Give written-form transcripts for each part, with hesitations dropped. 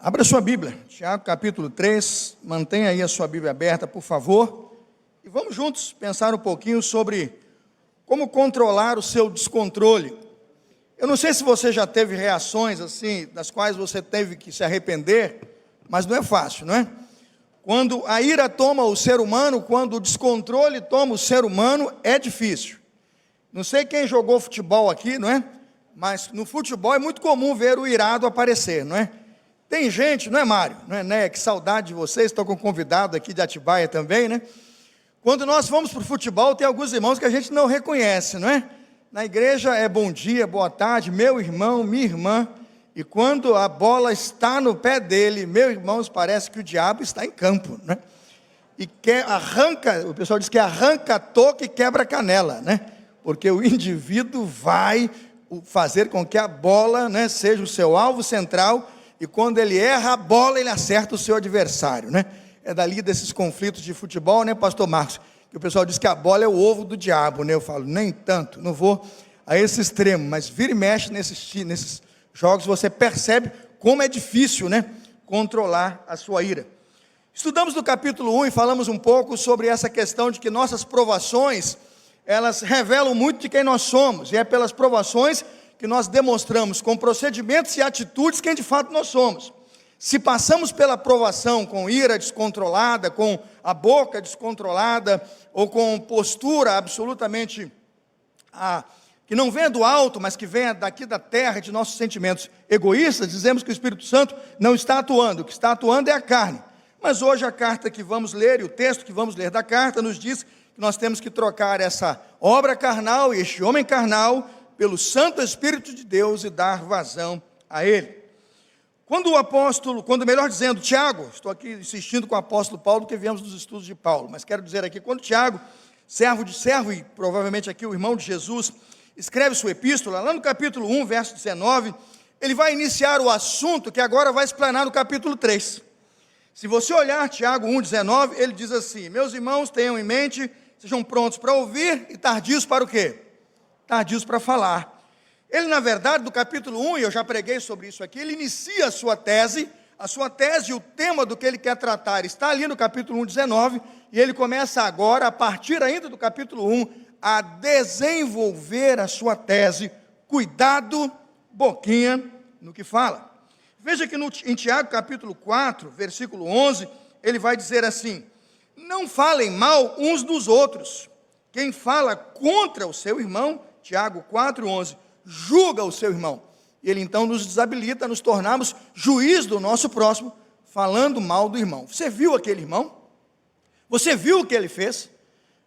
Abra sua Bíblia, Tiago capítulo 3, mantenha aí a sua Bíblia aberta, por favor, e vamos juntos pensar um pouquinho sobre como controlar o seu descontrole. Eu não sei se você já teve reações assim, das quais você teve que se arrepender, mas não é fácil, não é? Quando a ira toma o ser humano, quando o descontrole toma o ser humano, é difícil. Não sei quem jogou futebol aqui, não é? Mas no futebol é muito comum ver o irado aparecer, não é? Tem gente, não é, Mário? Não é, né? Que saudade de vocês, estou com um convidado aqui de Atibaia também, né? Quando nós vamos para o futebol, tem alguns irmãos que a gente não reconhece, não é? Na igreja é bom dia, boa tarde, meu irmão, minha irmã, e quando a bola está no pé dele, meus irmãos, parece que o diabo está em campo, né? E arranca, o pessoal diz que arranca a touca e quebra a canela, né? Porque o indivíduo vai fazer com que a bola, né, seja o seu alvo central, e quando ele erra a bola, ele acerta o seu adversário, né? É dali desses conflitos de futebol, né, pastor Marcos? Que o pessoal diz que a bola é o ovo do diabo, né? Eu falo, nem tanto, não vou a esse extremo, mas vira e mexe nesses jogos, você percebe como é difícil, né, controlar a sua ira. Estudamos no capítulo 1 e falamos um pouco sobre essa questão de que nossas provações, elas revelam muito de quem nós somos, e é pelas provações que nós demonstramos com procedimentos e atitudes quem de fato nós somos. Se passamos pela provação com ira descontrolada, com a boca descontrolada, ou com postura absolutamente que não venha do alto, mas que venha daqui da terra, de nossos sentimentos egoístas, dizemos que o Espírito Santo não está atuando, o que está atuando é a carne. Mas hoje a carta que vamos ler, e o texto que vamos ler da carta, nos diz que nós temos que trocar essa obra carnal e este homem carnal pelo Santo Espírito de Deus e dar vazão a ele. Quando melhor dizendo, Tiago, estou aqui insistindo com o apóstolo Paulo, porque viemos dos estudos de Paulo, mas quero dizer aqui, quando Tiago, servo de servo, e provavelmente aqui o irmão de Jesus, escreve sua epístola, lá no capítulo 1, verso 19, ele vai iniciar o assunto que agora vai explanar no capítulo 3. Se você olhar Tiago 1, 19, ele diz assim, meus irmãos, tenham em mente, sejam prontos para ouvir e tardios para o quê? Tardios para falar. Ele, na verdade, do capítulo 1, e eu já preguei sobre isso aqui, ele inicia a sua tese e o tema do que ele quer tratar está ali no capítulo 1, 19, e ele começa agora, a partir ainda do capítulo 1, a desenvolver a sua tese, cuidado, boquinha, no que fala. Veja que em Tiago, capítulo 4, versículo 11, ele vai dizer assim, não falem mal uns dos outros, quem fala contra o seu irmão, Tiago 4, 11, julga o seu irmão, e ele então nos desabilita a nos tornarmos juiz do nosso próximo, falando mal do irmão. Você viu aquele irmão? Você viu o que ele fez?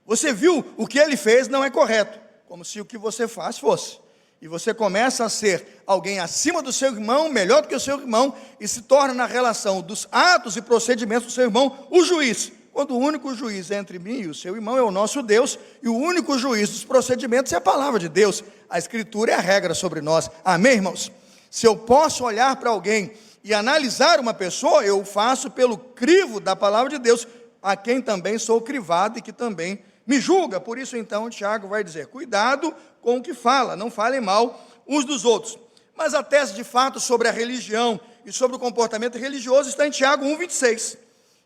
Você viu o que ele fez não é correto, como se o que você faz fosse, e você começa a ser alguém acima do seu irmão, melhor do que o seu irmão, e se torna na relação dos atos e procedimentos do seu irmão, o juiz, quando o único juiz entre mim e o seu irmão é o nosso Deus, e o único juiz dos procedimentos é a palavra de Deus, a Escritura é a regra sobre nós, amém, irmãos? Se eu posso olhar para alguém e analisar uma pessoa, eu faço pelo crivo da palavra de Deus, a quem também sou crivado e que também me julga. Por isso então Tiago vai dizer, cuidado com o que fala, não falem mal uns dos outros. Mas a tese de fato sobre a religião e sobre o comportamento religioso está em Tiago 1, 26,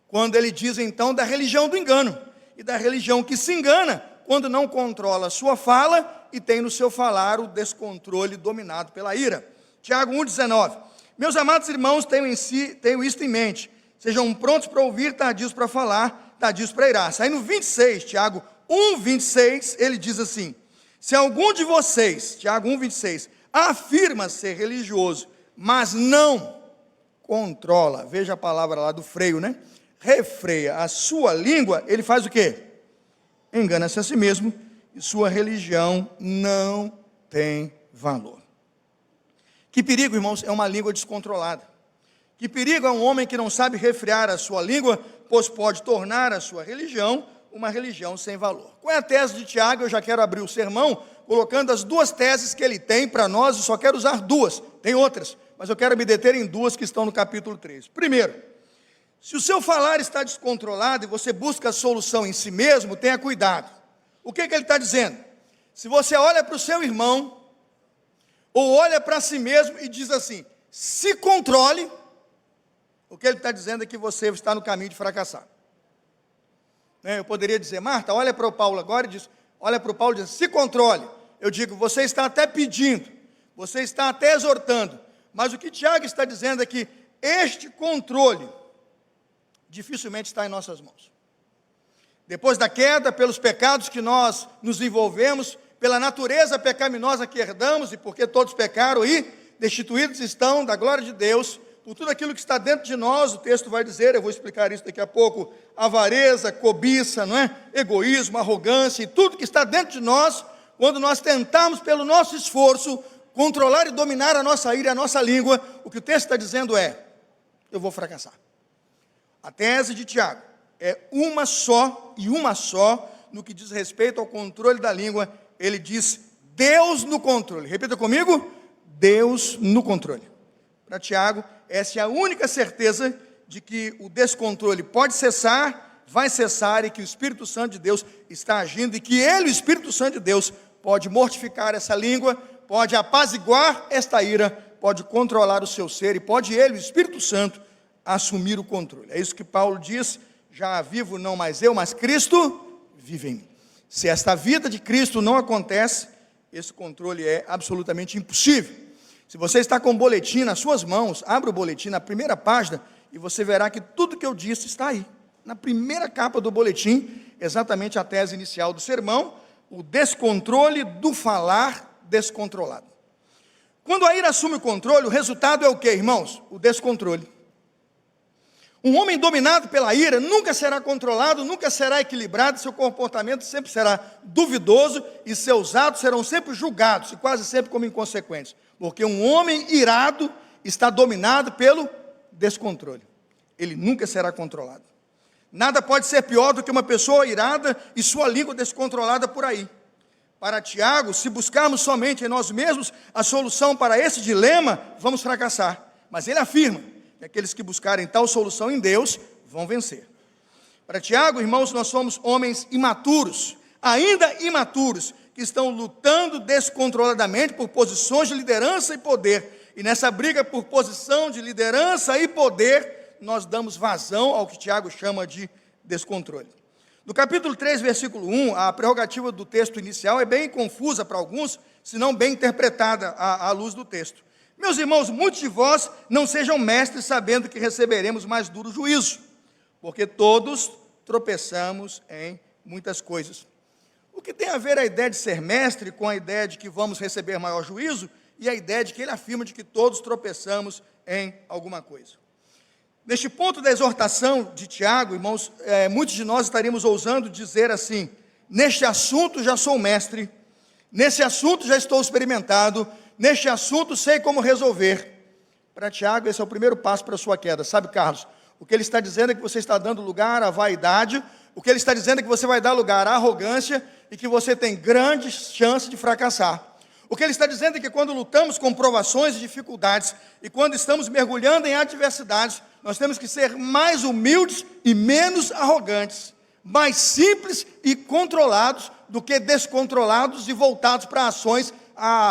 quando ele diz então da religião do engano, e da religião que se engana, quando não controla a sua fala, e tem no seu falar o descontrole dominado pela ira. Tiago 1, 19, meus amados irmãos, tenham isto em mente, sejam prontos para ouvir, tardios para falar, tardios para irar-se. Aí no 26, Tiago 1, 26, ele diz assim, se algum de vocês, Tiago 1, 26, afirma ser religioso, mas não controla, veja a palavra lá do freio, né? Refreia a sua língua, ele faz o quê? Engana-se a si mesmo, e sua religião não tem valor. Que perigo, irmãos, é uma língua descontrolada. Que perigo é um homem que não sabe refrear a sua língua, pois pode tornar a sua religião uma religião sem valor. Qual é a tese de Tiago? Eu já quero abrir o sermão, colocando as duas teses que ele tem para nós, e só quero usar duas, tem outras, mas eu quero me deter em duas que estão no capítulo 3. Primeiro, se o seu falar está descontrolado e você busca a solução em si mesmo, tenha cuidado. O que ele está dizendo? Se você olha para o seu irmão, ou olha para si mesmo e diz assim, se controle, O que ele está dizendo é que você está no caminho de fracassar. Eu poderia dizer, Marta, olha para o Paulo agora e diz, olha para o Paulo e diz, se controle. Eu digo, você está até pedindo, você está até exortando, mas o que Tiago está dizendo é que este controle dificilmente está em nossas mãos. Depois da queda, pelos pecados que nós nos envolvemos, pela natureza pecaminosa que herdamos, e porque todos pecaram e destituídos estão da glória de Deus, por tudo aquilo que está dentro de nós, o texto vai dizer, eu vou explicar isso daqui a pouco, avareza, cobiça, não é? Egoísmo, arrogância, e tudo que está dentro de nós, quando nós tentamos pelo nosso esforço, controlar e dominar a nossa ira e a nossa língua, o que o texto está dizendo é, eu vou fracassar. A tese de Tiago é uma só, e uma só, no que diz respeito ao controle da língua, ele diz, Deus no controle. Repita comigo, Deus no controle. Para Tiago, essa é a única certeza de que o descontrole pode cessar, vai cessar, e que o Espírito Santo de Deus está agindo, e que ele, o Espírito Santo de Deus, pode mortificar essa língua, pode apaziguar esta ira, pode controlar o seu ser, e pode ele, o Espírito Santo, assumir o controle. É isso que Paulo diz, já vivo não mais eu, mas Cristo vive em mim. Se esta vida de Cristo não acontece, esse controle é absolutamente impossível. Se você está com o boletim nas suas mãos, abra o boletim na primeira página, e você verá que tudo que eu disse está aí. Na primeira capa do boletim, exatamente a tese inicial do sermão, o descontrole do falar descontrolado. Quando a ira assume o controle, o resultado é o quê, irmãos? O descontrole. Um homem dominado pela ira nunca será controlado, nunca será equilibrado, seu comportamento sempre será duvidoso e seus atos serão sempre julgados e quase sempre como inconsequentes. Porque um homem irado está dominado pelo descontrole. Ele nunca será controlado. Nada pode ser pior do que uma pessoa irada e sua língua descontrolada por aí. Para Tiago, se buscarmos somente em nós mesmos a solução para esse dilema, vamos fracassar. Mas ele afirma que aqueles que buscarem tal solução em Deus vão vencer. Para Tiago, irmãos, nós somos homens imaturos, ainda imaturos, que estão lutando descontroladamente por posições de liderança e poder. E nessa briga por posição de liderança e poder, nós damos vazão ao que Tiago chama de descontrole. No capítulo 3, versículo 1, a prerrogativa do texto inicial é bem confusa para alguns, se não bem interpretada à luz do texto. Meus irmãos, muitos de vós não sejam mestres sabendo que receberemos mais duro juízo, porque todos tropeçamos em muitas coisas. O que tem a ver a ideia de ser mestre com a ideia de que vamos receber maior juízo e a ideia de que ele afirma de que todos tropeçamos em alguma coisa. Neste ponto da exortação de Tiago, irmãos, muitos de nós estaríamos ousando dizer assim, neste assunto já sou mestre, nesse assunto já estou experimentado, neste assunto sei como resolver. Para Tiago, esse é o primeiro passo para a sua queda. Sabe, Carlos, o que ele está dizendo é que você está dando lugar à vaidade, o que ele está dizendo é que você vai dar lugar à arrogância e que você tem grandes chances de fracassar. O que ele está dizendo é que quando lutamos com provações e dificuldades, e quando estamos mergulhando em adversidades, nós temos que ser mais humildes e menos arrogantes, mais simples e controlados do que descontrolados e voltados para ações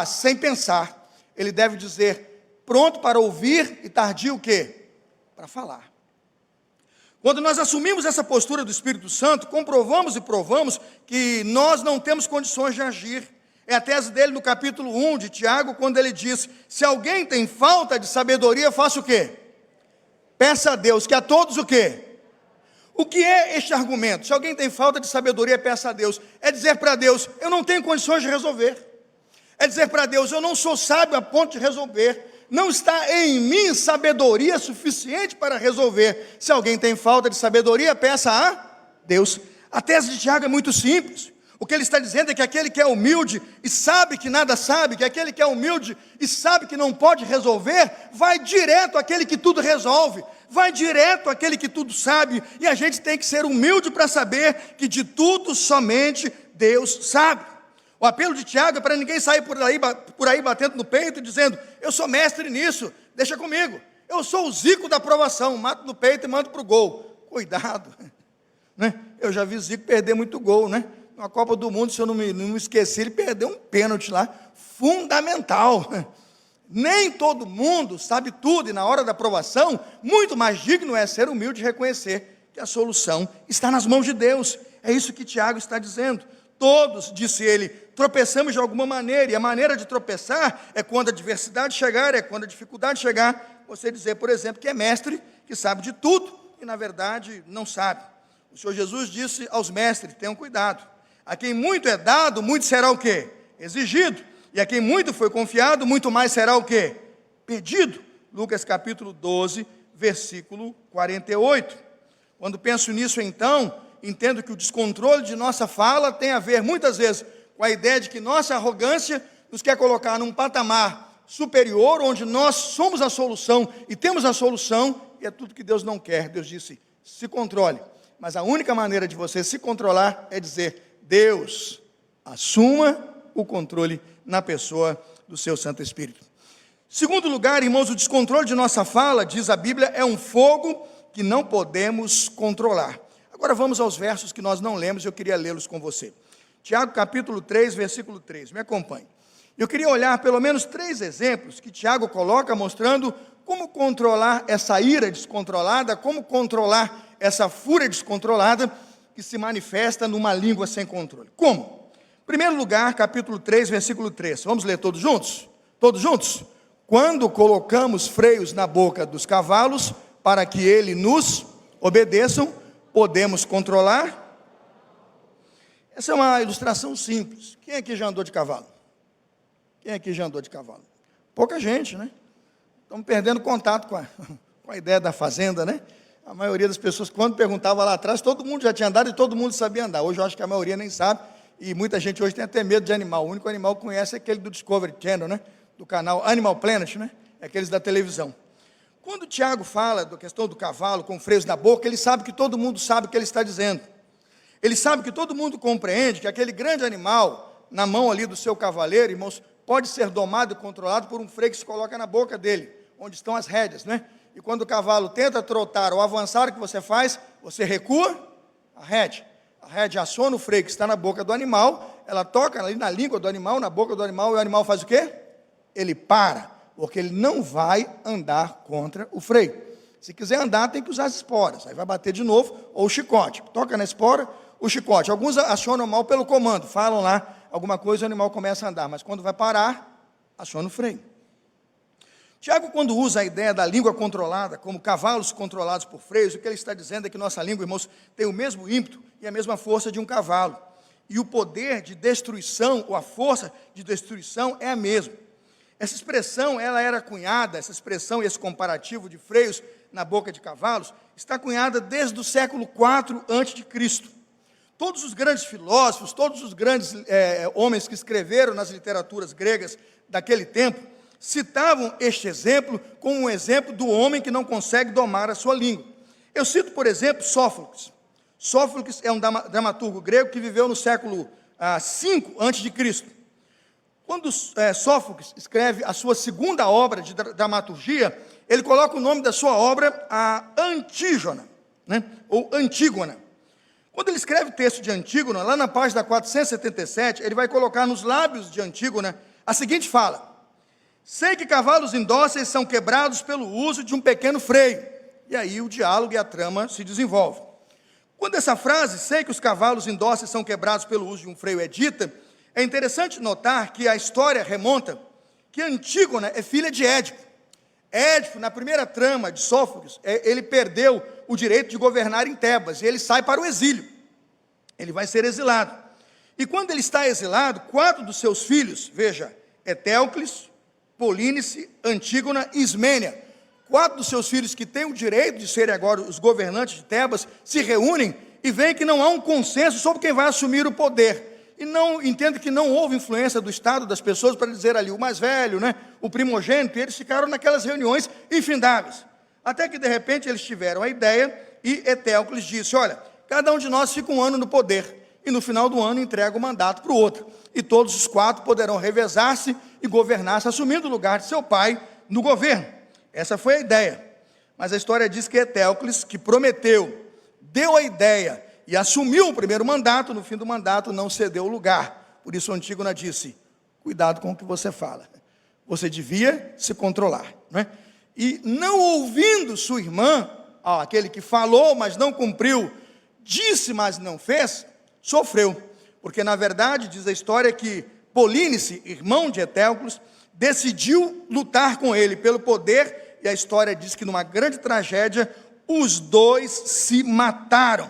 sem pensar. Ele deve dizer, pronto para ouvir e tardio o quê? Para falar. Quando nós assumimos essa postura do Espírito Santo, comprovamos e provamos que nós não temos condições de agir. É a tese dele no capítulo 1 de Tiago, quando ele diz, se alguém tem falta de sabedoria, faça o quê? Peça a Deus, que a todos o quê? O que é este argumento? Se alguém tem falta de sabedoria, peça a Deus. É dizer para Deus, eu não tenho condições de resolver. É dizer para Deus, eu não sou sábio a ponto de resolver. Não está em mim sabedoria suficiente para resolver. Se alguém tem falta de sabedoria, peça a Deus. A tese de Tiago é muito simples. O que ele está dizendo é que aquele que é humilde e sabe que nada sabe, que aquele que é humilde e sabe que não pode resolver, vai direto àquele que tudo resolve, vai direto àquele que tudo sabe, e a gente tem que ser humilde para saber que de tudo somente Deus sabe. O apelo de Tiago é para ninguém sair por aí batendo no peito e dizendo, eu sou mestre nisso, deixa comigo, eu sou o Zico da aprovação, mato no peito e mando para o gol. Cuidado, né? Eu já vi Zico perder muito gol, né? Na Copa do Mundo, se eu não me esqueci, ele perdeu um pênalti lá, fundamental. Nem todo mundo sabe tudo, e na hora da provação, muito mais digno é ser humilde e reconhecer que a solução está nas mãos de Deus. É isso que Tiago está dizendo. Todos, disse ele, tropeçamos de alguma maneira, e a maneira de tropeçar é quando a adversidade chegar, é quando a dificuldade chegar, você dizer, por exemplo, que é mestre, que sabe de tudo, e na verdade não sabe. O Senhor Jesus disse aos mestres, tenham cuidado, a quem muito é dado, muito será o quê? Exigido. E a quem muito foi confiado, muito mais será o quê? Pedido. Lucas capítulo 12, versículo 48. Quando penso nisso então, entendo que o descontrole de nossa fala tem a ver muitas vezes com a ideia de que nossa arrogância nos quer colocar num patamar superior, onde nós somos a solução e temos a solução, e é tudo que Deus não quer. Deus disse, se controle. Mas a única maneira de você se controlar é dizer, Deus, assuma o controle na pessoa do seu Santo Espírito. Segundo lugar, irmãos, o descontrole de nossa fala, diz a Bíblia, é um fogo que não podemos controlar. Agora vamos aos versos que nós não lemos, e eu queria lê-los com você. Tiago capítulo 3, versículo 3, me acompanhe. Eu queria olhar pelo menos 3 exemplos que Tiago coloca, mostrando como controlar essa ira descontrolada, como controlar essa fúria descontrolada que se manifesta numa língua sem controle. Como? Primeiro lugar, capítulo 3, versículo 3. Vamos ler todos juntos? Todos juntos? Quando colocamos freios na boca dos cavalos, para que eles nos obedeçam, podemos controlar? Essa é uma ilustração simples. Quem aqui já andou de cavalo? Quem aqui já andou de cavalo? Pouca gente, né? Estamos perdendo contato com a ideia da fazenda, né? A maioria das pessoas, quando perguntava lá atrás, todo mundo já tinha andado e todo mundo sabia andar. Hoje eu acho que a maioria nem sabe. E muita gente hoje tem até medo de animal. O único animal que conhece é aquele do Discovery Channel, né? Do canal Animal Planet, né? É aqueles da televisão. Quando o Tiago fala da questão do cavalo com freios na boca, ele sabe que todo mundo sabe o que ele está dizendo. Ele sabe que todo mundo compreende que aquele grande animal, na mão ali do seu cavaleiro, irmãos, pode ser domado e controlado por um freio que se coloca na boca dele, onde estão as rédeas, né? E quando o cavalo tenta trotar ou avançar, o que você faz? Você recua a rédea. A rédea aciona o freio que está na boca do animal, ela toca ali na língua do animal, na boca do animal, e o animal faz o quê? Ele para, porque ele não vai andar contra o freio. Se quiser andar, tem que usar as esporas, aí vai bater de novo, ou o chicote. Toca na espora, o chicote. Alguns acionam mal pelo comando, falam lá alguma coisa e o animal começa a andar, mas quando vai parar, aciona o freio. Tiago, quando usa a ideia da língua controlada, como cavalos controlados por freios, o que ele está dizendo é que nossa língua, irmãos, tem o mesmo ímpeto e a mesma força de um cavalo. E o poder de destruição, ou a força de destruição é a mesma. Essa expressão, ela era cunhada, essa expressão e esse comparativo de freios na boca de cavalos, está cunhada desde o século IV a.C. Todos os grandes filósofos, todos os grandes homens que escreveram nas literaturas gregas daquele tempo, citavam este exemplo como um exemplo do homem que não consegue domar a sua língua. Eu cito, por exemplo, Sófocles. Sófocles é um dramaturgo grego que viveu no século V a.C. Quando Sófocles escreve a sua segunda obra de dramaturgia, ele coloca o nome da sua obra, a Antígona, né? Ou Antígona. Quando ele escreve o texto de Antígona, lá na página 477, ele vai colocar nos lábios de Antígona a seguinte fala: sei que cavalos indóceis são quebrados pelo uso de um pequeno freio. E aí o diálogo e a trama se desenvolvem. Quando essa frase, sei que os cavalos indóceis são quebrados pelo uso de um freio, é dita, é interessante notar que a história remonta que Antígona é filha de Édipo. Édipo, na primeira trama de Sófocles, ele perdeu o direito de governar em Tebas, e ele sai para o exílio. Ele vai ser exilado. E quando ele está exilado, 4 dos seus filhos, veja, Etéocles, Polínice, Antígona e Ismênia, 4 dos seus filhos que têm o direito de serem agora os governantes de Tebas, se reúnem e veem que não há um consenso sobre quem vai assumir o poder. E não entendem que não houve influência do Estado, das pessoas, para dizer ali, o mais velho, né, o primogênito, e eles ficaram naquelas reuniões infindáveis. Até que, de repente, eles tiveram a ideia, e Etéocles disse, olha, cada um de nós fica um ano no poder, e no final do ano entrega o mandato para o outro. E todos os 4 poderão revezar-se e governar-se, assumindo o lugar de seu pai no governo. Essa foi a ideia. Mas a história diz que Etéocles, que prometeu, deu a ideia e assumiu o primeiro mandato, no fim do mandato não cedeu o lugar. Por isso Antígona disse, cuidado com o que você fala. você devia se controlar, não é? E não ouvindo sua irmã, aquele que falou, mas não cumpriu, disse, mas não fez, sofreu. Porque, na verdade, diz a história que Polínice, irmão de Etéocles, decidiu lutar com ele pelo poder, e a história diz que numa grande tragédia, os dois se mataram.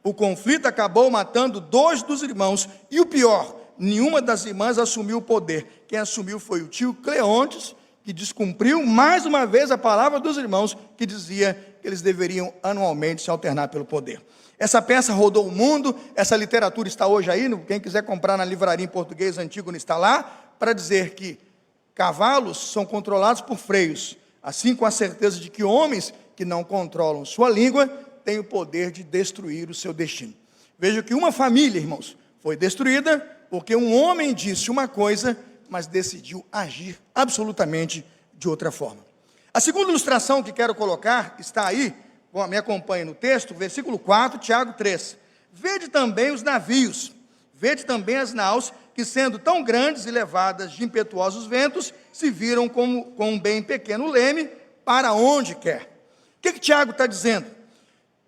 O conflito acabou matando 2 dos irmãos, e o pior, nenhuma das irmãs assumiu o poder. Quem assumiu foi o tio Cleontes, que descumpriu mais uma vez a palavra dos irmãos, que dizia que eles deveriam anualmente se alternar pelo poder. Essa peça rodou o mundo, essa literatura está hoje aí, quem quiser comprar na livraria em português antigo está lá, para dizer que cavalos são controlados por freios, assim com a certeza de que homens que não controlam sua língua, têm o poder de destruir o seu destino. Veja que uma família, irmãos, foi destruída, porque um homem disse uma coisa, mas decidiu agir absolutamente de outra forma. A segunda ilustração que quero colocar está aí, me acompanhe no texto, versículo 4, Tiago 3. Vede também os navios, vede também as naus, que sendo tão grandes e levadas de impetuosos ventos, se viram com um bem pequeno leme, para onde quer. O que Tiago está dizendo?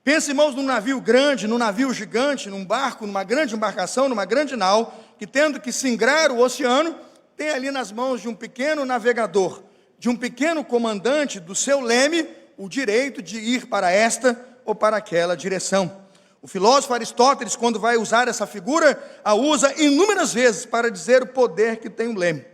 Pense, irmãos, num navio grande, num navio gigante, num barco, numa grande embarcação, numa grande nau, que tendo que singrar o oceano, tem ali nas mãos de um pequeno navegador, de um pequeno comandante do seu leme, o direito de ir para esta ou para aquela direção. O filósofo Aristóteles, quando vai usar essa figura, a usa inúmeras vezes para dizer o poder que tem o leme.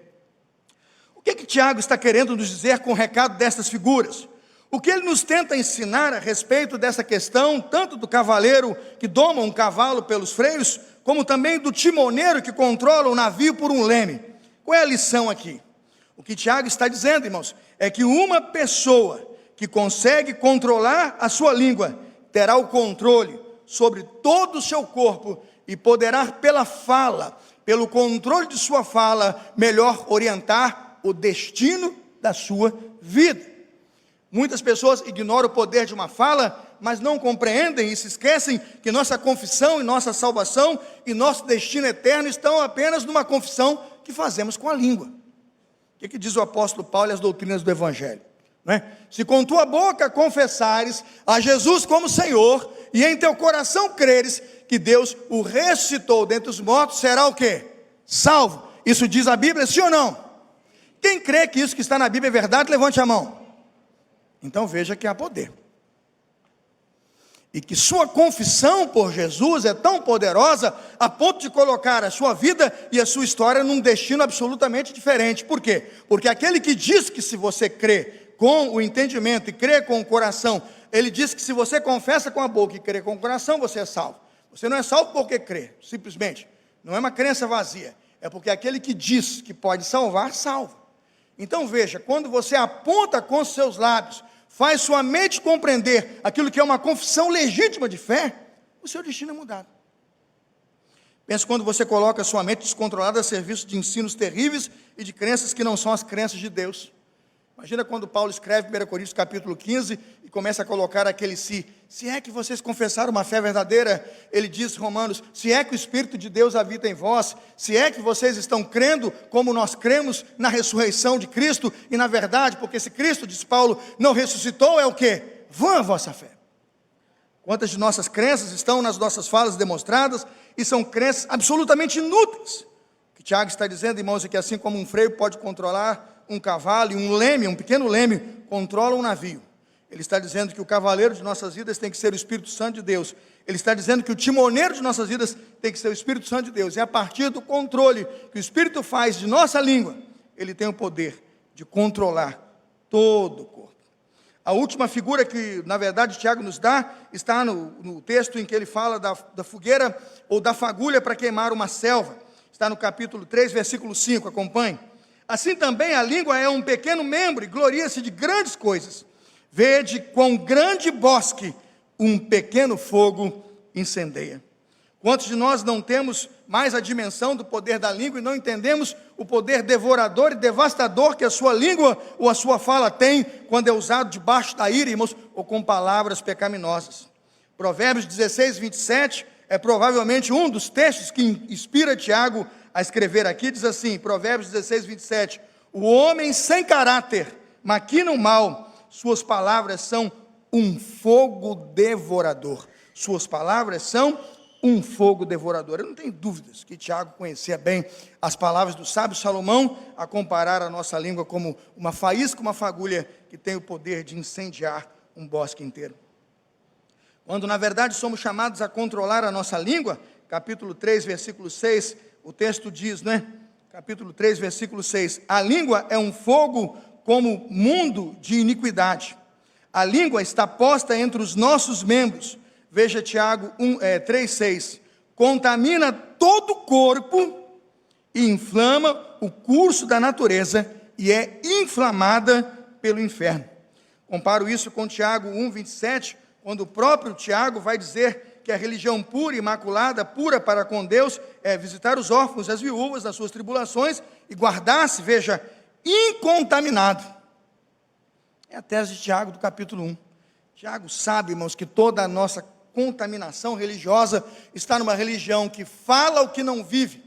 O que Tiago está querendo nos dizer com o recado destas figuras? O que ele nos tenta ensinar a respeito dessa questão, tanto do cavaleiro que doma um cavalo pelos freios, como também do timoneiro que controla o navio por um leme. Qual é a lição aqui? O que Tiago está dizendo, irmãos, é que uma pessoa que consegue controlar a sua língua, terá o controle sobre todo o seu corpo e poderá pela fala, pelo controle de sua fala, melhor orientar o destino da sua vida. Muitas pessoas ignoram o poder de uma fala, mas não compreendem e se esquecem que nossa confissão e nossa salvação e nosso destino eterno estão apenas numa confissão que fazemos com a língua. O que diz o apóstolo Paulo e as doutrinas do Evangelho? Não é? Se com tua boca confessares a Jesus como Senhor, e em teu coração creres que Deus o ressuscitou dentre os mortos, será o quê? Salvo. Isso diz a Bíblia, sim ou não? Quem crê que isso que está na Bíblia é verdade, levante a mão. Então veja que há poder. E que sua confissão por Jesus é tão poderosa, a ponto de colocar a sua vida e a sua história num destino absolutamente diferente. Por quê? Porque aquele que diz que se você crê com o entendimento e crê com o coração, ele diz que se você confessa com a boca e crê com o coração, você é salvo. Você não é salvo porque crê, simplesmente. Não é uma crença vazia. É porque aquele que diz que pode salvar, salva. Então veja, quando você aponta com os seus lábios, faz sua mente compreender aquilo que é uma confissão legítima de fé, o seu destino é mudado. Pense quando você coloca sua mente descontrolada a serviço de ensinos terríveis e de crenças que não são as crenças de Deus. Imagina quando Paulo escreve 1 Coríntios capítulo 15 e começa a colocar aquele se é que vocês confessaram uma fé verdadeira, ele diz, Romanos, se é que o Espírito de Deus habita em vós, se é que vocês estão crendo como nós cremos na ressurreição de Cristo, e na verdade, porque se Cristo, diz Paulo, não ressuscitou, é o quê? Vã a vossa fé. Quantas de nossas crenças estão nas nossas falas demonstradas, e são crenças absolutamente inúteis. O que Tiago está dizendo, irmãos, é que assim como um freio pode controlar um cavalo e um leme, um pequeno leme, controla um navio. Ele está dizendo que o cavaleiro de nossas vidas tem que ser o Espírito Santo de Deus. Ele está dizendo que o timoneiro de nossas vidas tem que ser o Espírito Santo de Deus. E a partir do controle que o Espírito faz de nossa língua, ele tem o poder de controlar todo o corpo. A última figura que, na verdade, Tiago nos dá, está no texto em que ele fala da fogueira ou da fagulha para queimar uma selva. Está no capítulo 3, versículo 5, acompanhe. Assim também a língua é um pequeno membro e gloria-se de grandes coisas. Vede quão grande bosque um pequeno fogo incendeia. Quantos de nós não temos mais a dimensão do poder da língua e não entendemos o poder devorador e devastador que a sua língua ou a sua fala tem quando é usado debaixo da ira, irmãos, ou com palavras pecaminosas? Provérbios 16, 27 é provavelmente um dos textos que inspira Tiago a escrever aqui, diz assim, Provérbios 16, 27, O homem sem caráter maquina o mal, suas palavras são um fogo devorador. Suas palavras são um fogo devorador. Eu não tenho dúvidas que Tiago conhecia bem as palavras do sábio Salomão, a comparar a nossa língua como uma faísca, uma fagulha que tem o poder de incendiar um bosque inteiro. Quando na verdade somos chamados a controlar a nossa língua, capítulo 3, versículo 6, o texto diz, capítulo 3, versículo 6, a língua é um fogo como mundo de iniquidade. A língua está posta entre os nossos membros. Veja Tiago 3,6. Contamina todo o corpo e inflama o curso da natureza e é inflamada pelo inferno. Comparo isso com Tiago 1,27, quando o próprio Tiago vai dizer que a religião pura, imaculada, pura para com Deus, é visitar os órfãos e as viúvas nas suas tribulações e guardar-se, veja, incontaminado. É a tese de Tiago do capítulo 1. Tiago sabe, irmãos, que toda a nossa contaminação religiosa está numa religião que fala o que não vive,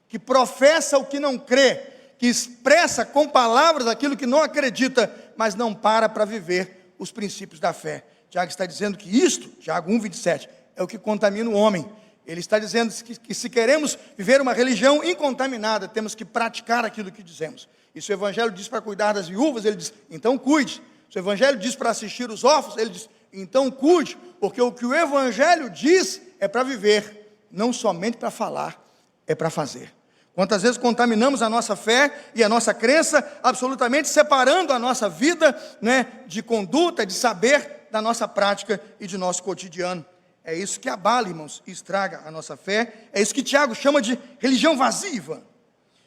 que professa o que não crê, que expressa com palavras aquilo que não acredita, mas não para viver os princípios da fé. Tiago está dizendo que isto, Tiago 1,27, é o que contamina o homem. Ele está dizendo que se queremos viver uma religião incontaminada, temos que praticar aquilo que dizemos. E se o Evangelho diz para cuidar das viúvas, ele diz, então cuide. Se o Evangelho diz para assistir os órfãos, ele diz, então cuide, porque o que o Evangelho diz é para viver, não somente para falar, é para fazer. Quantas vezes contaminamos a nossa fé e a nossa crença, absolutamente separando a nossa vida, de conduta, de saber, da nossa prática e de nosso cotidiano. É isso que abala, irmãos, e estraga a nossa fé. É isso que Tiago chama de religião vazia.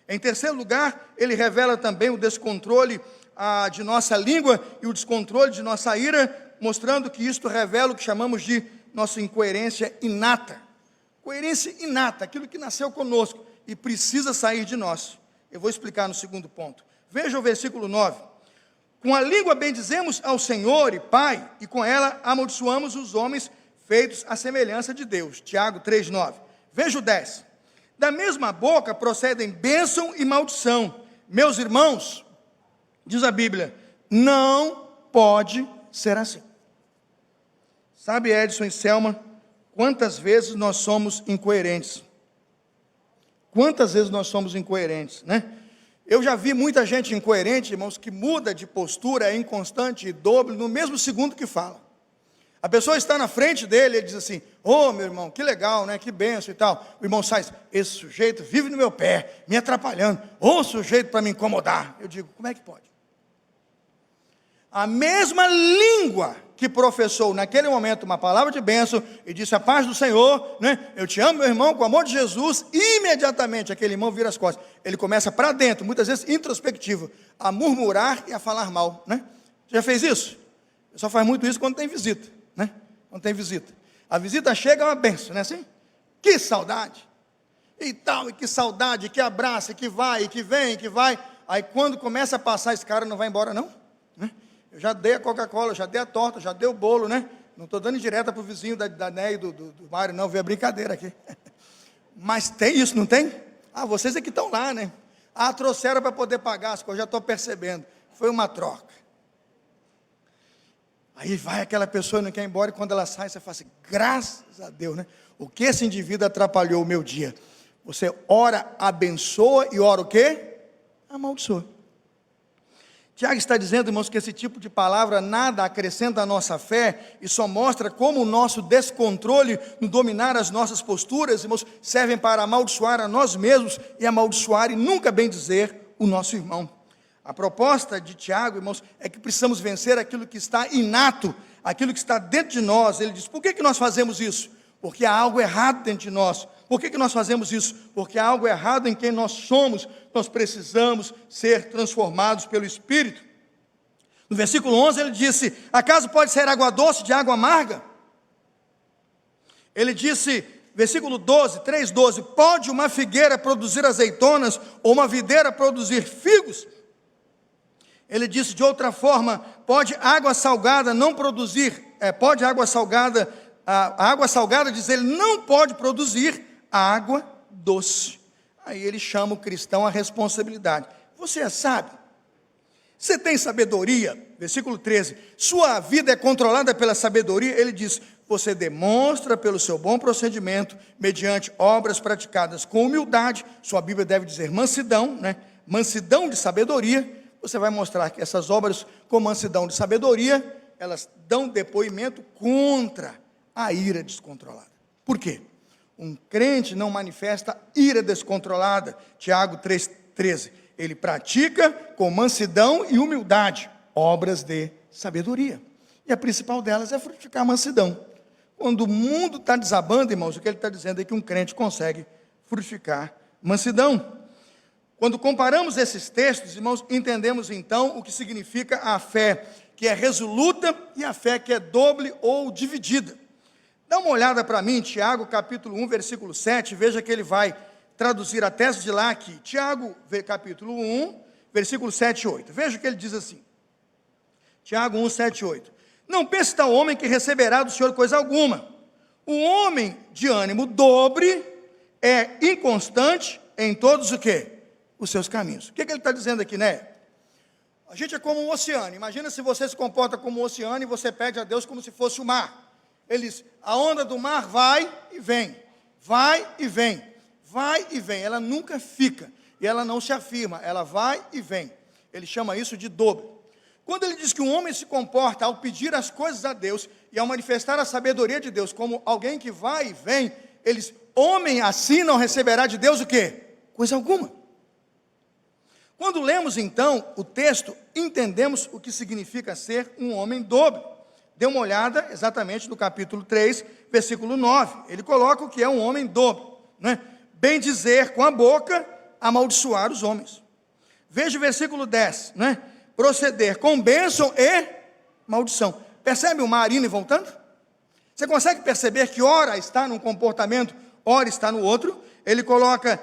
Em terceiro lugar, ele revela também o descontrole de nossa língua e o descontrole de nossa ira, mostrando que isto revela o que chamamos de nossa incoerência inata. Coerência inata, aquilo que nasceu conosco e precisa sair de nós. Eu vou explicar no segundo ponto. Veja o versículo 9. Com a língua bendizemos ao Senhor e Pai, e com ela amaldiçoamos os homens feitos à semelhança de Deus. Tiago 3,9. Veja o 10. Da mesma boca procedem bênção e maldição. Meus irmãos, diz a Bíblia, não pode ser assim. Sabe, Edson e Selma, quantas vezes nós somos incoerentes? Quantas vezes nós somos incoerentes, Eu já vi muita gente incoerente, irmãos, que muda de postura, é inconstante e dobre no mesmo segundo que fala. A pessoa está na frente dele, ele diz assim, meu irmão, que legal, que bênção e tal. O irmão sai, esse sujeito vive no meu pé, me atrapalhando, sujeito para me incomodar. Eu digo, como é que pode? A mesma língua que professou naquele momento uma palavra de bênção e disse a paz do Senhor, eu te amo, meu irmão, com o amor de Jesus, imediatamente aquele irmão vira as costas. Ele começa para dentro, muitas vezes introspectivo, a murmurar e a falar mal, Já fez isso? O pessoal faz muito isso quando tem visita, Quando tem visita. A visita chega, é uma bênção, não é assim? Que saudade! E tal, e que saudade, que abraça, que vai, que vem, que vai. Aí quando começa a passar, esse cara não vai embora não? Eu já dei a Coca-Cola, já dei a torta, já dei o bolo, Não estou dando indireta para o vizinho da Né e do Mário, não, veio a brincadeira aqui. Mas tem isso, não tem? Vocês é que estão lá, trouxeram para poder pagar as coisas, já estou percebendo. Foi uma troca. Aí vai aquela pessoa e não quer ir embora, e quando ela sai, você fala assim, graças a Deus, O que esse indivíduo atrapalhou o meu dia? Você ora, abençoa, e ora o quê? Amaldiçoa. Tiago está dizendo, irmãos, que esse tipo de palavra nada acrescenta à nossa fé e só mostra como o nosso descontrole no dominar as nossas posturas, irmãos, servem para amaldiçoar a nós mesmos e amaldiçoar e nunca bem dizer o nosso irmão. A proposta de Tiago, irmãos, é que precisamos vencer aquilo que está inato, aquilo que está dentro de nós. Ele diz, por que nós fazemos isso? Porque há algo errado dentro de nós. Por que nós fazemos isso? Porque há algo errado em quem nós somos. Nós precisamos ser transformados pelo Espírito. No versículo 11 ele disse, acaso pode ser água doce de água amarga? Ele disse, versículo 12, 3:12, pode uma figueira produzir azeitonas ou uma videira produzir figos? Ele disse de outra forma, pode água salgada não produzir, pode água salgada, a água salgada, diz ele, não pode produzir água doce. Aí ele chama o cristão à responsabilidade. Você é sábio? Você tem sabedoria? Versículo 13. Sua vida é controlada pela sabedoria? Ele diz: você demonstra pelo seu bom procedimento, mediante obras praticadas com humildade. Sua Bíblia deve dizer mansidão, né? Mansidão de sabedoria. Você vai mostrar que essas obras com mansidão de sabedoria, elas dão depoimento contra a ira descontrolada. Por quê? Um crente não manifesta ira descontrolada. Tiago 3,13. Ele pratica com mansidão e humildade obras de sabedoria. E a principal delas é frutificar a mansidão. Quando o mundo está desabando, irmãos, o que ele está dizendo é que um crente consegue frutificar mansidão. Quando comparamos esses textos, irmãos, entendemos então o que significa a fé que é resoluta e a fé que é doble ou dividida. Dá uma olhada para mim, Tiago capítulo 1, versículo 7, veja que ele vai traduzir a tese de lá aqui. Tiago, capítulo 1, versículo 7 e 8. Veja o que ele diz assim. Tiago 1, 7 e 8. Não pense tal homem que receberá do Senhor coisa alguma. O homem de ânimo dobre é inconstante em todos o quê? Os seus caminhos. O que ele está dizendo aqui, né? A gente é como um oceano. Imagina se você se comporta como um oceano e você pede a Deus como se fosse o mar. Ele diz, a onda do mar vai e vem, vai e vem, vai e vem. Ela nunca fica e ela não se afirma, ela vai e vem. Ele chama isso de dobre. Quando ele diz que um homem se comporta ao pedir as coisas a Deus e ao manifestar a sabedoria de Deus como alguém que vai e vem, ele diz, homem assim não receberá de Deus o quê? Coisa alguma. Quando lemos então o texto, entendemos o que significa ser um homem dobre. Dê uma olhada exatamente no capítulo 3, versículo 9. Ele coloca o que é um homem dobre, né? Bem dizer com a boca, amaldiçoar os homens. Veja o versículo 10, né? Proceder com bênção e maldição. Percebe o Marine voltando? Você consegue perceber que ora está num comportamento, ora está no outro? Ele coloca,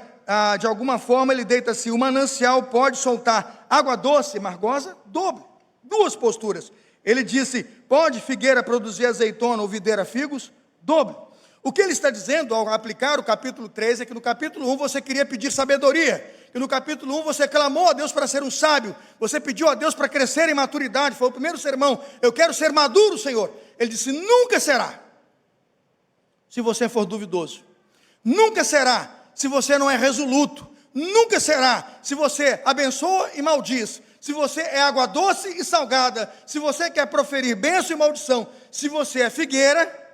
de alguma forma, ele deita assim, o manancial pode soltar água doce e margosa, dobre. Duas posturas. Ele disse, pode figueira produzir azeitona ou videira figos? Dobre. O que ele está dizendo ao aplicar o capítulo 3 é que no capítulo 1 você queria pedir sabedoria. Que no capítulo 1 você clamou a Deus para ser um sábio. Você pediu a Deus para crescer em maturidade. Foi o primeiro sermão. Eu quero ser maduro, Senhor. Ele disse, nunca será, se você for duvidoso. Nunca será, se você não é resoluto. Nunca será, se você abençoa e maldiz. Se você é água doce e salgada, se você quer proferir bênção e maldição, se você é figueira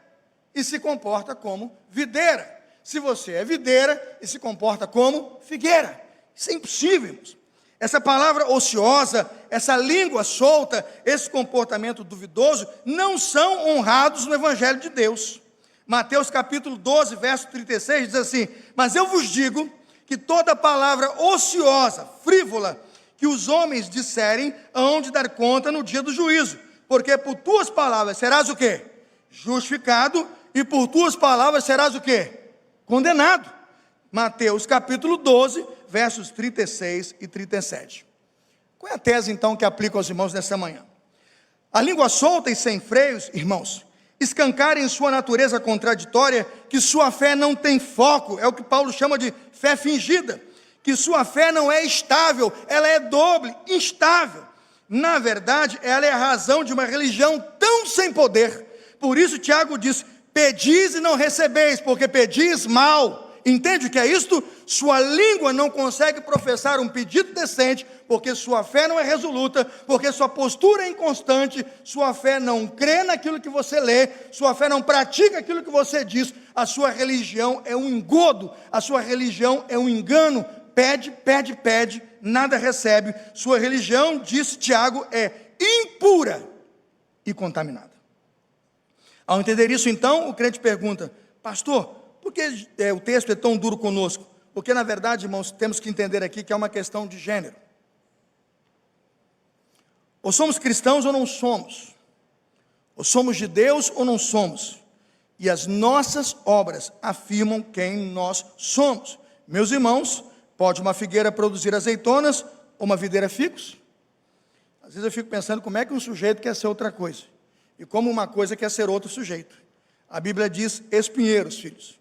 e se comporta como videira, se você é videira e se comporta como figueira. Isso é impossível, irmãos. Essa palavra ociosa, essa língua solta, esse comportamento duvidoso, não são honrados no Evangelho de Deus. Mateus capítulo 12, verso 36, diz assim, mas eu vos digo que toda palavra ociosa, frívola, que os homens disserem, hão de dar conta no dia do juízo, porque por tuas palavras serás o quê? Justificado, e por tuas palavras serás o quê? Condenado. Mateus capítulo 12, versos 36 e 37. Qual é a tese então que aplico aos irmãos nessa manhã? A língua solta e sem freios, irmãos, escancara em sua natureza contraditória que sua fé não tem foco, é o que Paulo chama de fé fingida. Que sua fé não é estável, ela é doble, instável. Na verdade, ela é a razão de uma religião tão sem poder. Por isso Tiago diz, pedis e não recebeis, porque pedis mal. Entende o que é isto? Sua língua não consegue professar um pedido decente, porque sua fé não é resoluta, porque sua postura é inconstante, sua fé não crê naquilo que você lê, sua fé não pratica aquilo que você diz, a sua religião é um engodo, a sua religião é um engano. Pede, pede, pede, nada recebe. Sua religião, disse Tiago, é impura e contaminada. Ao entender isso, então, o crente pergunta, pastor, por que o texto é tão duro conosco? Porque, na verdade, irmãos, temos que entender aqui que é uma questão de gênero. Ou somos cristãos ou não somos. Ou somos de Deus ou não somos. E as nossas obras afirmam quem nós somos. Meus irmãos, pode uma figueira produzir azeitonas ou uma videira figos? Às vezes eu fico pensando como é que um sujeito quer ser outra coisa. E como uma coisa quer ser outro sujeito. A Bíblia diz espinheiros, filhos.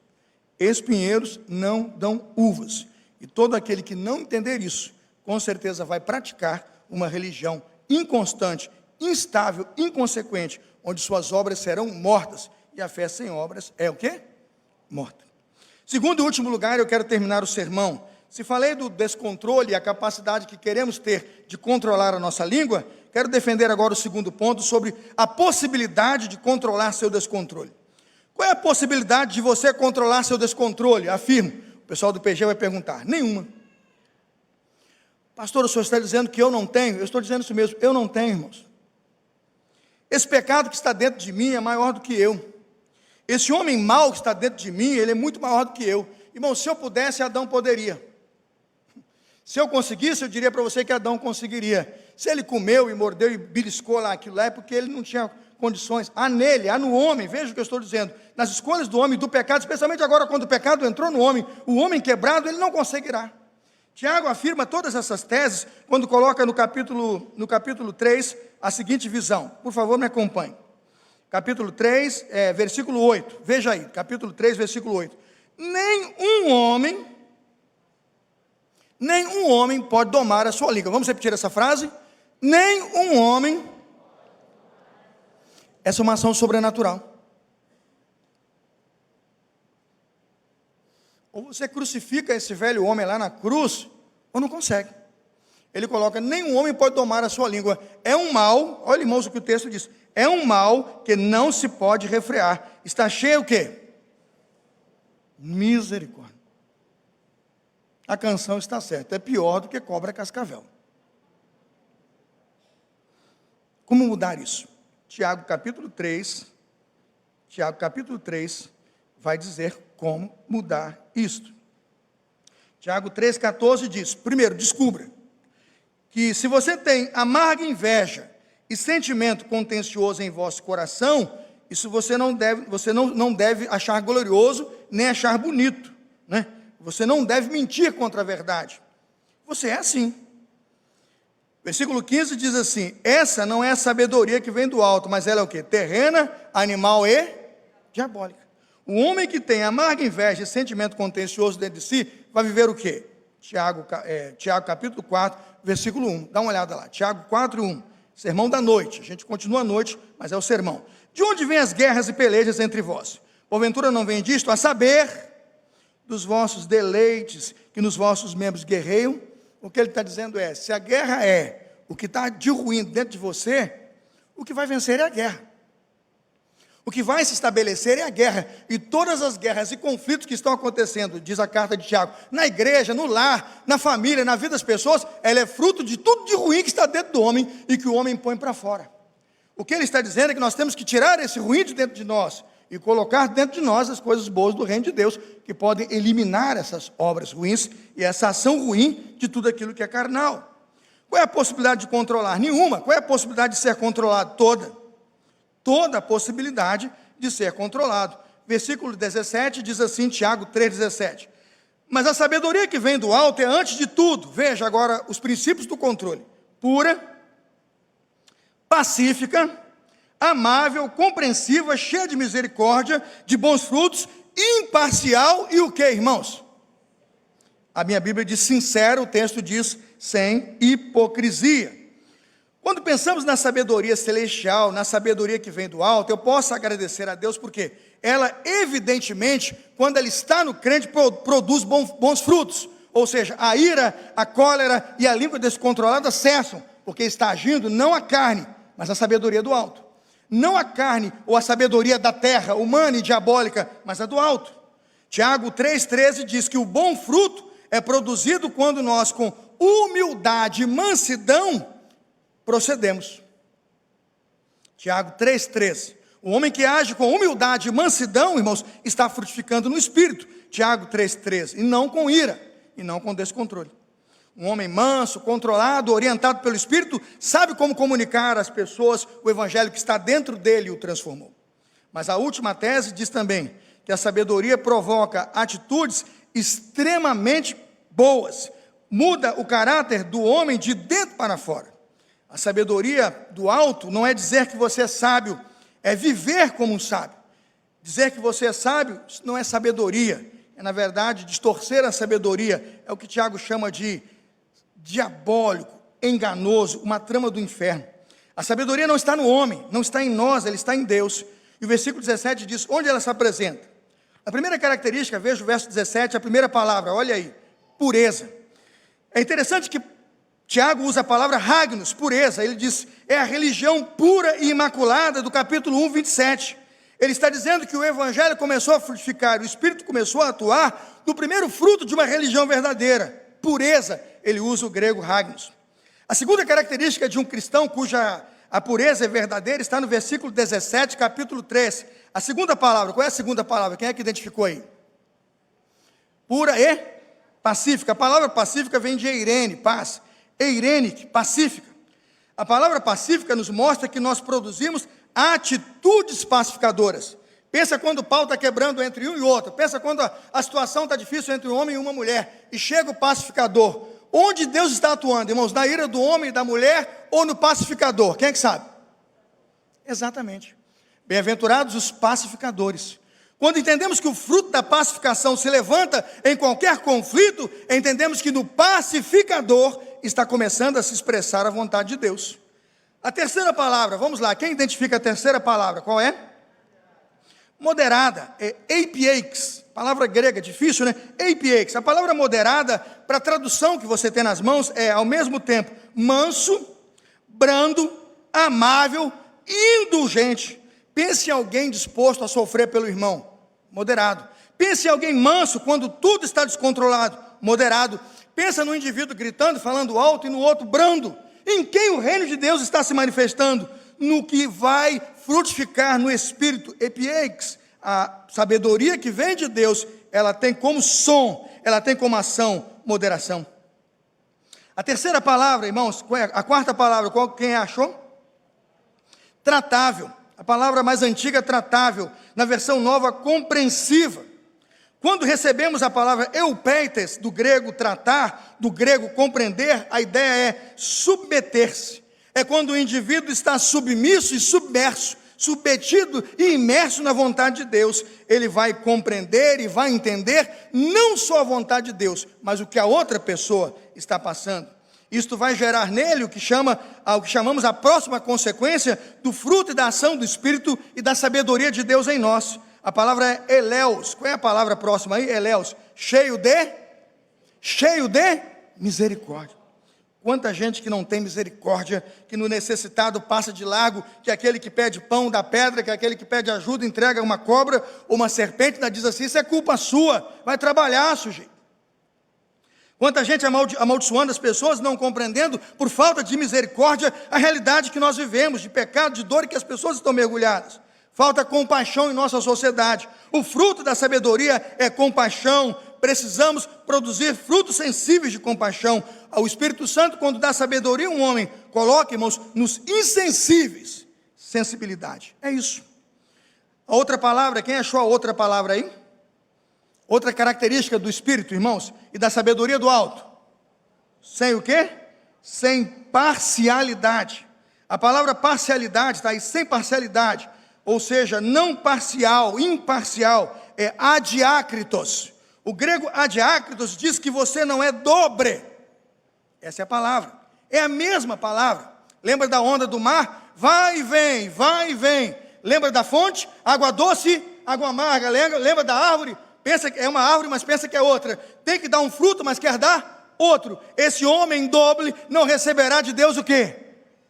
Espinheiros não dão uvas. E todo aquele que não entender isso, com certeza vai praticar uma religião inconstante, instável, inconsequente, onde suas obras serão mortas. E a fé sem obras é o quê? Morta. Segundo e último lugar, eu quero terminar o sermão. Se falei do descontrole e a capacidade que queremos ter de controlar a nossa língua, quero defender agora o segundo ponto sobre a possibilidade de controlar seu descontrole. Qual é a possibilidade de você controlar seu descontrole? Afirmo. O pessoal do PG vai perguntar. Nenhuma. Pastor, o senhor está dizendo que eu não tenho? Eu estou dizendo isso mesmo. Eu não tenho, irmãos. Esse pecado que está dentro de mim é maior do que eu. Esse homem mau que está dentro de mim, ele é muito maior do que eu. Irmão, se eu pudesse, Adão poderia. Se eu conseguisse, eu diria para você que Adão conseguiria. Se ele comeu e mordeu e beliscou lá aquilo lá, é porque ele não tinha condições. Há nele, há no homem, veja o que eu estou dizendo, nas escolhas do homem, do pecado, especialmente agora quando o pecado entrou no homem, o homem quebrado, ele não conseguirá. Tiago afirma todas essas teses, quando coloca no capítulo 3, a seguinte visão. Por favor, me acompanhe. Capítulo 3, versículo 8, veja aí, capítulo 3, versículo 8. Nenhum homem pode domar a sua língua. Vamos repetir essa frase? Nenhum homem. Essa é uma ação sobrenatural. Ou você crucifica esse velho homem lá na cruz, ou não consegue. Ele coloca, nenhum homem pode domar a sua língua. É um mal, olha irmãos o que o texto diz, é um mal que não se pode refrear. Está cheio o quê? Misericórdia. A canção está certa, é pior do que cobra cascavel. Como mudar isso? Tiago capítulo 3 vai dizer como mudar isto. Tiago 3,14 diz, primeiro, descubra que se você tem amarga inveja e sentimento contencioso em vosso coração, isso você não deve achar glorioso, nem achar bonito, né? Você não deve mentir contra a verdade. Você é assim. Versículo 15 diz assim, essa não é a sabedoria que vem do alto, mas ela é o quê? Terrena, animal e diabólica. O homem que tem amarga inveja e sentimento contencioso dentro de si, vai viver o quê? Tiago capítulo 4, versículo 1. Dá uma olhada lá. Tiago 4, 1. Sermão da noite. A gente continua à noite, mas é o sermão. De onde vêm as guerras e pelejas entre vós? Porventura não vem disto? A saber, dos vossos deleites, que nos vossos membros guerreiam. O que ele está dizendo é, se a guerra é o que está de ruim dentro de você, o que vai vencer é a guerra. O que vai se estabelecer é a guerra, e todas as guerras e conflitos que estão acontecendo, diz a carta de Tiago, na igreja, no lar, na família, na vida das pessoas, ela é fruto de tudo de ruim que está dentro do homem, e que o homem põe para fora. O que ele está dizendo é que nós temos que tirar esse ruim de dentro de nós, e colocar dentro de nós as coisas boas do reino de Deus, que podem eliminar essas obras ruins, e essa ação ruim de tudo aquilo que é carnal. Qual é a possibilidade de controlar? Nenhuma. Qual é a possibilidade de ser controlado? Toda a possibilidade de ser controlado. Versículo 17 diz assim, Tiago 3,17. Mas a sabedoria que vem do alto é antes de tudo, veja agora os princípios do controle, pura, pacífica, amável, compreensiva, cheia de misericórdia, de bons frutos, imparcial e o que, irmãos? A minha Bíblia diz sincero, o texto diz sem hipocrisia. Quando pensamos na sabedoria celestial, na sabedoria que vem do alto, eu posso agradecer a Deus, porque ela, evidentemente, quando ela está no crente, produz bons frutos. Ou seja, a ira, a cólera e a língua descontrolada cessam, porque está agindo não a carne, mas a sabedoria do alto. Não a carne ou a sabedoria da terra, humana e diabólica, mas a do alto. Tiago 3,13 diz que o bom fruto é produzido quando nós, com humildade e mansidão, procedemos. Tiago 3,13. O homem que age com humildade e mansidão, irmãos, está frutificando no Espírito. Tiago 3,13. E não com ira, e não com descontrole. Um homem manso, controlado, orientado pelo Espírito, sabe como comunicar às pessoas o Evangelho que está dentro dele e o transformou. Mas a última tese diz também que a sabedoria provoca atitudes extremamente boas. Muda o caráter do homem de dentro para fora. A sabedoria do alto não é dizer que você é sábio, é viver como um sábio. Dizer que você é sábio não é sabedoria, é na verdade distorcer a sabedoria, é o que Tiago chama de diabólico, enganoso, uma trama do inferno. A sabedoria não está no homem, não está em nós, ela está em Deus. E o versículo 17 diz, onde ela se apresenta? A primeira característica, veja o verso 17, a primeira palavra, olha aí, pureza. É interessante que Tiago usa a palavra hagnos, pureza. Ele diz, é a religião pura e imaculada do capítulo 1, 27. Ele está dizendo que o evangelho começou a frutificar, o Espírito começou a atuar no primeiro fruto de uma religião verdadeira. Pureza, ele usa o grego hagnos. A segunda característica de um cristão cuja a pureza é verdadeira está no versículo 17, capítulo 3. A segunda palavra, qual é a segunda palavra? Quem é que identificou aí? Pura e pacífica. A palavra pacífica vem de eirene, paz. Eirenic, pacífica. A palavra pacífica nos mostra que nós produzimos atitudes pacificadoras. Pensa quando o pau está quebrando entre um e outro. Pensa quando a situação está difícil entre um homem e uma mulher. E chega o pacificador. Onde Deus está atuando, irmãos? Na ira do homem e da mulher ou no pacificador? Quem é que sabe? Exatamente. Bem-aventurados os pacificadores. Quando entendemos que o fruto da pacificação se levanta em qualquer conflito, entendemos que no pacificador está começando a se expressar a vontade de Deus. A terceira palavra, vamos lá, quem identifica a terceira palavra? Qual é? Moderada, é eipiex, palavra grega, difícil, né? Eipiex, a palavra moderada, para a tradução que você tem nas mãos, é ao mesmo tempo manso, brando, amável e indulgente. Pense em alguém disposto a sofrer pelo irmão, moderado. Pense em alguém manso quando tudo está descontrolado, moderado. Pensa no indivíduo gritando, falando alto, e no outro brando. Em quem o reino de Deus está se manifestando? No que vai frutificar no Espírito, epieix. A sabedoria que vem de Deus, ela tem como som, ela tem como ação, moderação. A terceira palavra, irmãos, a quarta palavra, quem achou? Tratável. A palavra mais antiga, tratável. Na versão nova, compreensiva. Quando recebemos a palavra eupeites, do grego tratar, do grego compreender, a ideia é submeter-se. É quando o indivíduo está submisso e submerso, submetido e imerso na vontade de Deus. Ele vai compreender e vai entender não só a vontade de Deus, mas o que a outra pessoa está passando. Isto vai gerar nele o que chamamos a próxima consequência do fruto e da ação do Espírito e da sabedoria de Deus em nós. A palavra é eleus. Qual é a palavra próxima aí? Eleus. Cheio de misericórdia. Quanta gente que não tem misericórdia, que no necessitado passa de largo, que aquele que pede pão dá pedra, que aquele que pede ajuda entrega uma cobra ou uma serpente, ainda diz assim, isso é culpa sua, vai trabalhar, sujeito. Quanta gente amaldiçoando as pessoas, não compreendendo, por falta de misericórdia, a realidade que nós vivemos, de pecado, de dor, e que as pessoas estão mergulhadas. Falta compaixão em nossa sociedade. O fruto da sabedoria é compaixão. Precisamos produzir frutos sensíveis de compaixão. O Espírito Santo, quando dá sabedoria a um homem, coloca, irmãos, nos insensíveis, sensibilidade. É isso. A outra palavra, quem achou a outra palavra aí? Outra característica do Espírito, irmãos, e da sabedoria do alto. Sem o quê? Sem parcialidade. A palavra parcialidade está aí, sem parcialidade. Ou seja, não parcial, imparcial, é adiácritos. O grego adiácritos diz que você não é dobre. Essa é a palavra. É a mesma palavra. Lembra da onda do mar? Vai e vem, vai e vem. Lembra da fonte? Água doce, água amarga. Lembra da árvore? Pensa que é uma árvore, mas pensa que é outra. Tem que dar um fruto, mas quer dar outro. Esse homem doble não receberá de Deus o quê?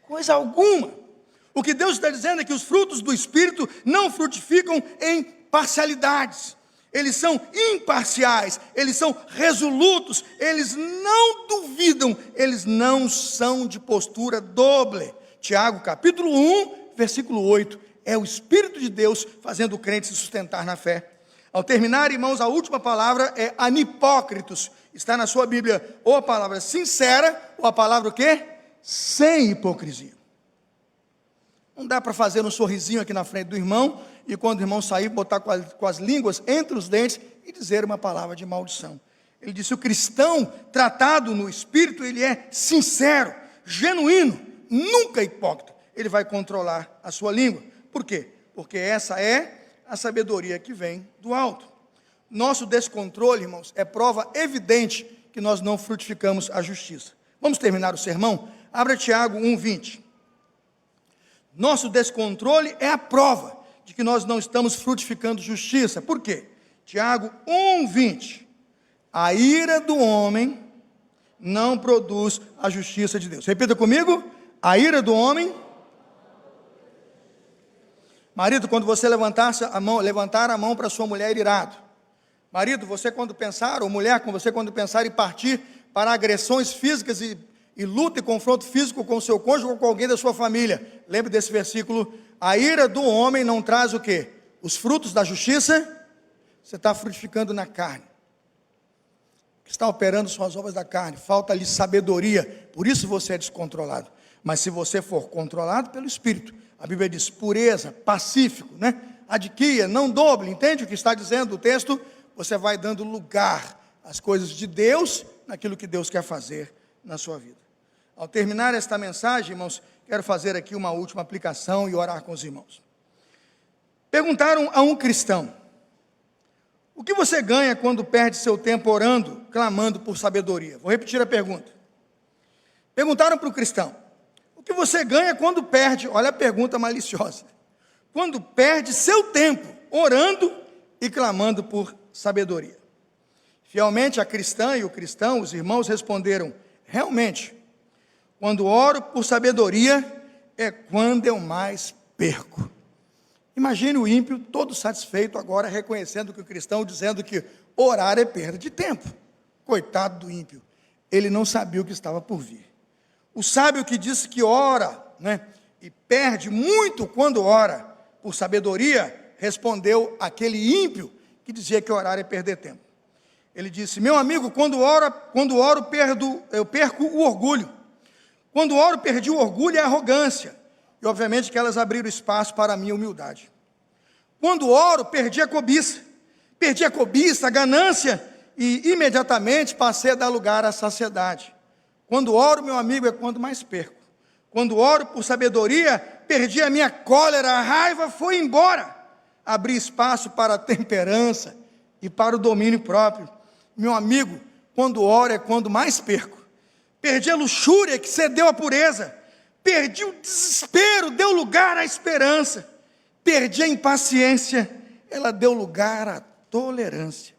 Coisa alguma. O que Deus está dizendo é que os frutos do Espírito não frutificam em parcialidades. Eles são imparciais, eles são resolutos, eles não duvidam, eles não são de postura doble. Tiago, capítulo 1, versículo 8. É o Espírito de Deus fazendo o crente se sustentar na fé. Ao terminar, irmãos, a última palavra é anipócritos. Está na sua Bíblia ou a palavra sincera, ou a palavra o quê? Sem hipocrisia. Não dá para fazer um sorrisinho aqui na frente do irmão, e quando o irmão sair, botar com as línguas entre os dentes e dizer uma palavra de maldição. Ele disse, o cristão tratado no Espírito, ele é sincero, genuíno, nunca hipócrita. Ele vai controlar a sua língua. Por quê? Porque essa é a sabedoria que vem do alto. Nosso descontrole, irmãos, é prova evidente que nós não frutificamos a justiça. Vamos terminar o sermão Abra Tiago 1:20. Nosso descontrole é a prova de que nós não estamos frutificando justiça. Por quê? Tiago 1:20. A ira do homem não produz a justiça de Deus. Repita comigo. A ira do homem. Marido, quando você levantar a mão para sua mulher irado. Marido, você quando pensar, ou mulher, com você quando pensar em partir para agressões físicas e luta e confronto físico com o seu cônjuge ou com alguém da sua família. Lembre desse versículo. A ira do homem não traz o quê? Os frutos da justiça. Você está frutificando na carne. O que está operando são as obras da carne. Falta-lhe sabedoria. Por isso você é descontrolado. Mas se você for controlado pelo Espírito, a Bíblia diz pureza, pacífico, né? Adquia, não doble. Entende o que está dizendo o texto? Você vai dando lugar às coisas de Deus, naquilo que Deus quer fazer na sua vida. Ao terminar esta mensagem, irmãos, quero fazer aqui uma última aplicação e orar com os irmãos. Perguntaram a um cristão: o que você ganha quando perde seu tempo orando, clamando por sabedoria? Vou repetir a pergunta. Perguntaram para o cristão: o que você ganha quando perde, olha a pergunta maliciosa, quando perde seu tempo orando e clamando por sabedoria? Fielmente a cristã e o cristão, os irmãos responderam: realmente, quando oro por sabedoria, é quando eu mais perco. Imagine o ímpio todo satisfeito agora, reconhecendo que o cristão, dizendo que orar é perda de tempo. Coitado do ímpio, ele não sabia o que estava por vir. O sábio que disse que ora, e perde muito quando ora por sabedoria, respondeu aquele ímpio que dizia que orar é perder tempo. Ele disse: meu amigo, quando oro, eu perco o orgulho. Quando oro, perdi o orgulho e a arrogância. E obviamente que elas abriram espaço para a minha humildade. Quando oro, perdi a cobiça. Perdi a cobiça, a ganância, e imediatamente passei a dar lugar à saciedade. Quando oro, meu amigo, é quando mais perco. Quando oro por sabedoria, perdi a minha cólera, a raiva foi embora. Abri espaço para a temperança e para o domínio próprio. Meu amigo, quando oro é quando mais perco. Perdi a luxúria que cedeu à pureza. Perdi o desespero, deu lugar à esperança. Perdi a impaciência, ela deu lugar à tolerância.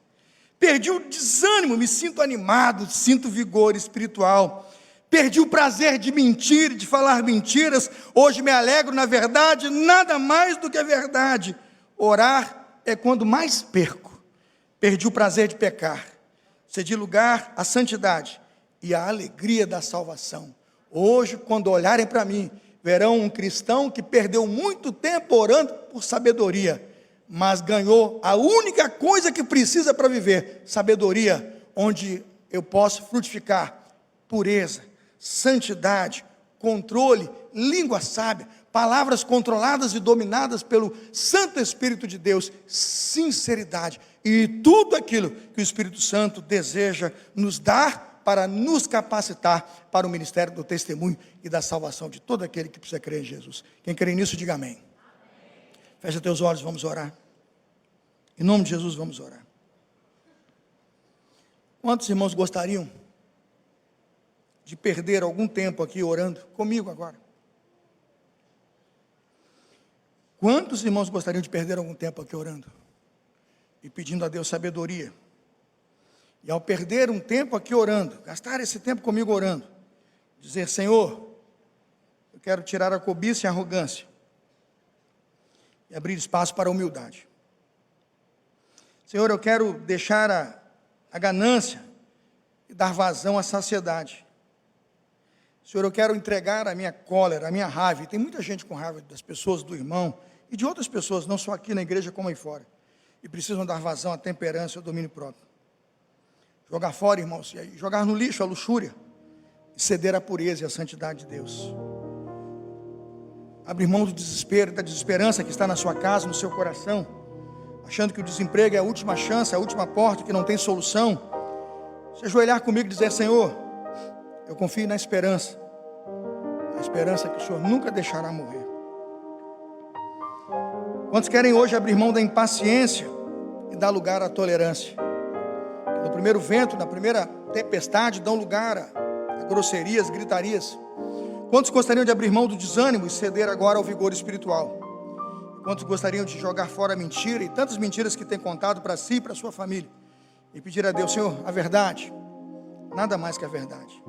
Perdi o desânimo, me sinto animado, sinto vigor espiritual. Perdi o prazer de mentir, de falar mentiras. Hoje me alegro na verdade, nada mais do que a verdade. Orar é quando mais perco. Perdi o prazer de pecar. Cedi lugar à santidade e à alegria da salvação. Hoje, quando olharem para mim, verão um cristão que perdeu muito tempo orando por sabedoria, mas ganhou a única coisa que precisa para viver: sabedoria, onde eu posso frutificar pureza, santidade, controle, língua sábia, palavras controladas e dominadas pelo Santo Espírito de Deus, sinceridade e tudo aquilo que o Espírito Santo deseja nos dar para nos capacitar para o ministério do testemunho e da salvação de todo aquele que precisa crer em Jesus. Quem crê nisso, diga amém. Fecha teus olhos, vamos orar. Em nome de Jesus, vamos orar. Quantos irmãos gostariam de perder algum tempo aqui orando comigo agora? Quantos irmãos gostariam de perder algum tempo aqui orando e pedindo a Deus sabedoria? E ao perder um tempo aqui orando, gastar esse tempo comigo orando, dizer: Senhor, eu quero tirar a cobiça e a arrogância e abrir espaço para a humildade. Senhor, eu quero deixar a ganância e dar vazão à saciedade. Senhor, eu quero entregar a minha cólera, a minha raiva. E tem muita gente com raiva das pessoas, do irmão e de outras pessoas, não só aqui na igreja como aí fora, e precisam dar vazão à temperança e ao domínio próprio. Jogar fora, irmãos, e jogar no lixo a luxúria, e ceder à pureza e à santidade de Deus. Abrir mão do desespero, da desesperança que está na sua casa, no seu coração, achando que o desemprego é a última chance, a última porta, que não tem solução. Se ajoelhar comigo e dizer: Senhor, eu confio na esperança, a esperança que o Senhor nunca deixará morrer. Quantos querem hoje abrir mão da impaciência e dar lugar à tolerância? No primeiro vento, na primeira tempestade, dão lugar a grosserias, gritarias. Quantos gostariam de abrir mão do desânimo e ceder agora ao vigor espiritual? Quantos gostariam de jogar fora a mentira e tantas mentiras que tem contado para si e para sua família? E pedir a Deus: Senhor, a verdade, nada mais que a verdade.